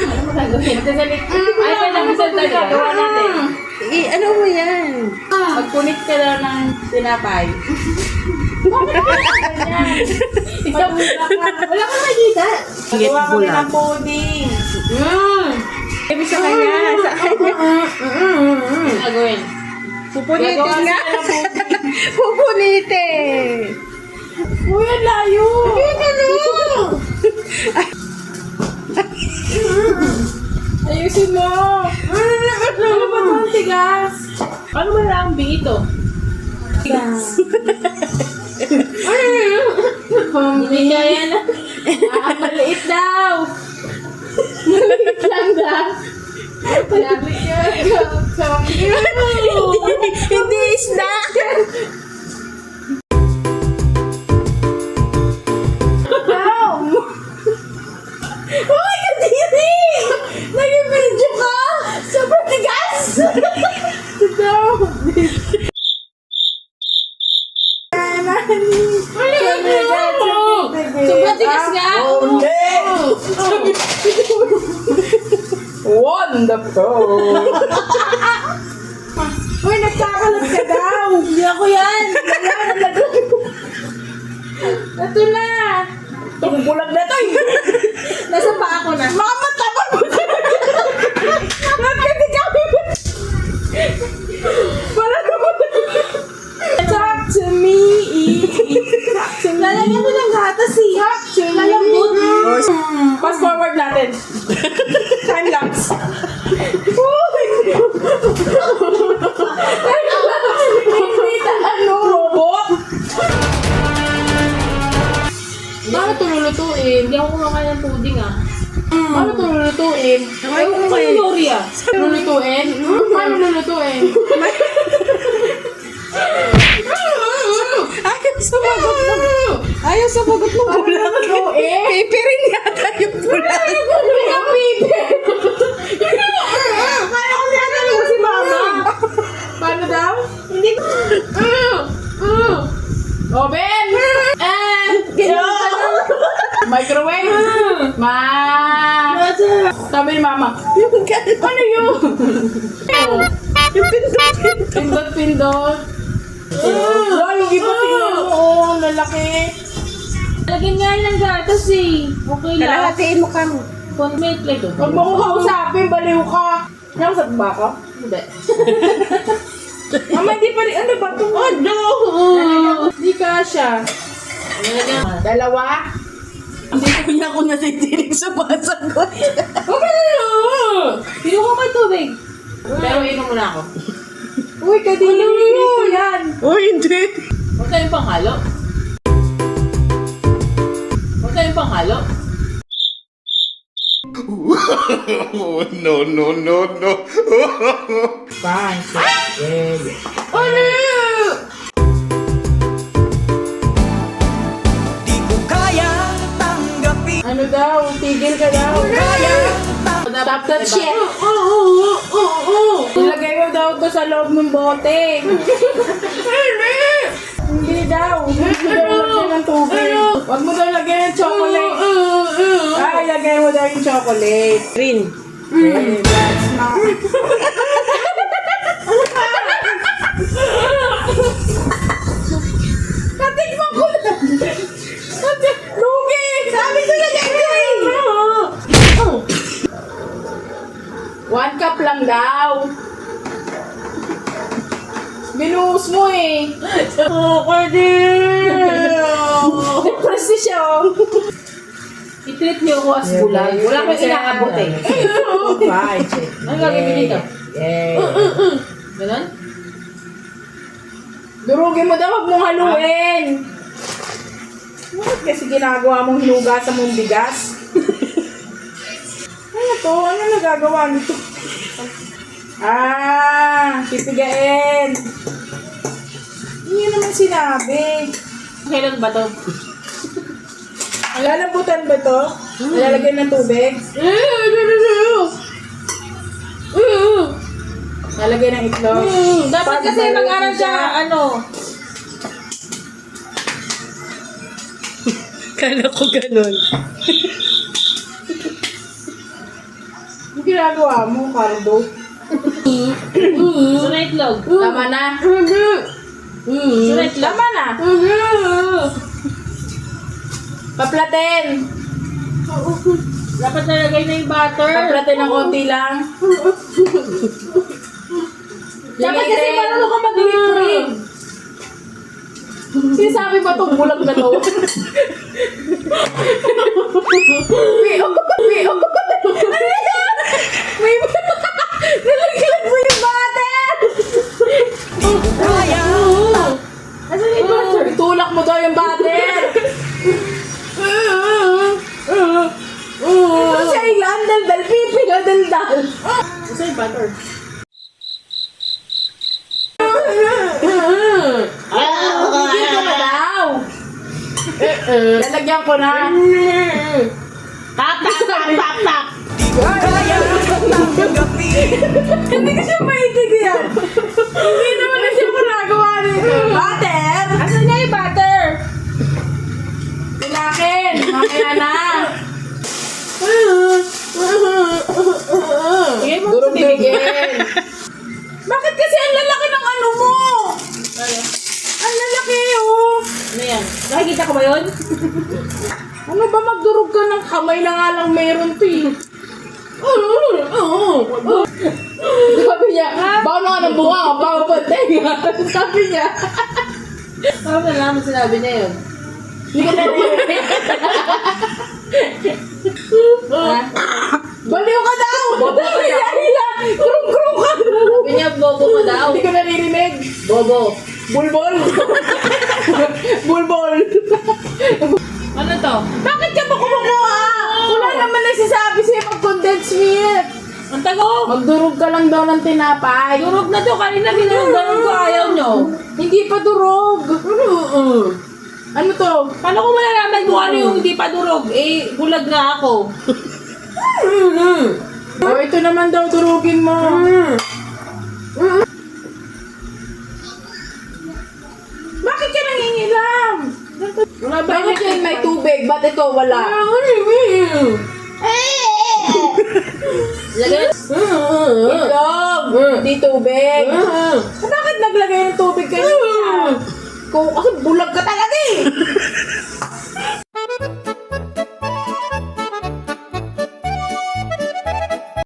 Ano mo gagawin? Magsasalit. Ay, ka na magsalita. Gagawa natin. Ano mo yan? Magpunit ka daw ng tinapay. Ikaw, wala kang nakita. Gagawa kami ng pudding. Sabi sa kanya. Sa kanya. Ano gagawin? Pupunitin nga. Pupunitin. Uy, ang layo! Ayusin mo! Ano ba ito ang tigas? Ano ba lang ito? Tigas. Hindi kaya na. Maliit daw. Maliit lang daw. Maliit yun. Hindi isda. Uy, kadiri! Nag-video ka! Sobrang tigas! Ito! Sobrang tigas nga! Wonderful! Uy, nagkakalat ka daw! Hindi ako yan! Ito na! Tumubulag na ito eh! Nasa pa ako na. Mama, tapos mo na! Wala ka mo. Talk to me. Lalagyan mo ng gatas eh. Malambot. Fast forward natin. Time lapse. Hindi ano, robot. Paano ito lulutuin? Hindi ako kumakain ng pudding ah. Paano ito lulutuin? Ayaw ko kayo, Gloria. Lulutuin? Paano lulutuin? Ayaw sumagot ng bulang. Pipirin yata yung bulang. Ang pipi! Kaya ko niya mo si Mama. Paano daw? Hindi ko. Oven! Microwave! Ma! Sabi ni Mama, ano yun? Yung pindot-pindot. Pindot-pindot. Yung iba tingnan mo. Oo, lalaki. Lagyan nga yun ng gatas eh. Okay lang. Kalahatiin mo kang. Conmate like ito. Huwag mo ko kausapin, baliw ka. Nakausap ba ako? Hindi. Mama, hindi pa rin. Ano ba ito? Oh, no! Hindi ka siya. Dalawa? Hindi ko niya ako nasitinig sa mga sagot. Okay na! Pinuha ka tubig. Pero inom muna ako. Uy, kadili mo yan. Uy, hindi. Huwag tayong panghalo. Huwag tayong panghalo. No, no, no, no. Fine. Ano? Di ko kaya tanggapin. Ano daw? Tigil ka daw. Kaya Stop that shit. Ilagay mo daw ito sa loob ng bote. Hindi daw. Hindi daw lagyan ng tubig. Huwag mo daw lagyan ng chocolate. Ay, lagay mo daw yung chocolate. Green. That's not. Natikman ko na. Lugi! Sabi ko na yan eh! 1 cup lang daw. Binuhos mo eh. Precision. I-treat niyo ako as bulag. Wala ko inakabot eh. Fine. Ano gagawin dito? Yay. Ganon? Durugin mo daw, huwag mong haluin. Bakit kasi ginagawa mong hinugasan mong bigas? Ano to? Ano nagagawa nito? Pipigain. Hindi naman sinabi. Kailan ba to? Lalabutan ba to? Lalagyan ng tubig? Lalagyan ng itlog? Dapat kasi mag-aral siya, ano? Kala ko ganun. ginagawa mo, Cardo? Gusto na itlog. Tama na. Gusto na itlog. Tama na. Paplatin. Dapat nalagay na yung butter. Paplatin ng konti lang. Dapat kasi marunong ka mag-whip. Sinasabi ba itong bulag na to? May nalaglag mo yung butter! Kaya Asan yung butter? Itulak mo daw yung butter! Siya ilan, daldal, pipi na daldal. Asan yung butter? Hindi ko na daw. Lalagyan ko na. Tap, tap, tap, tap, tap. di ko kaya tanggapin. Hindi ko siya maintindihan. Hindi naman na siya ginagawa nito. Butter! Asan na yung butter? Pinakin! Mamaya na! Bigay mo sa Durog-durugin. Bakit kasi ang lalaki ng ano mo? Ang lalaki, oh. Ano yan? Nakikita ko ba yun? Ano ba magdurog ka ng kamay na nga lang meron to eh. Sabi niya, baka nga ng bunga, baka pa tenga. Sabi niya. Parang nalaman sinabi niya yun. Hindi ka narinig. Baliw ka daw! Hila! Krung-krung ka! Sabi niya, bobo ka daw. Hindi ko naririnig. Bobo. Bulbol! Bulbol! Ano to? Bakit ka ba kumukuha? Wala naman nagsasabi sa'yo mag-condensed milk. Ang tago. Magdurog ka lang daw ng tinapay. Durog na to. Kanina ginurog ko. Ayaw nyo. Hindi pa durog. Ano to? Paano ko malalaman kung ano yung hindi pa durog? Eh, bulag na ako. Oh, ito naman daw durugin mo. Bakit ka nangingilam? Wala ba Bakit yan may tubig? Ba't ito wala? Lagay. Itlog! Hindi tubig. Bakit naglagay ng tubig kanina? Kasi bulag ka talaga eh.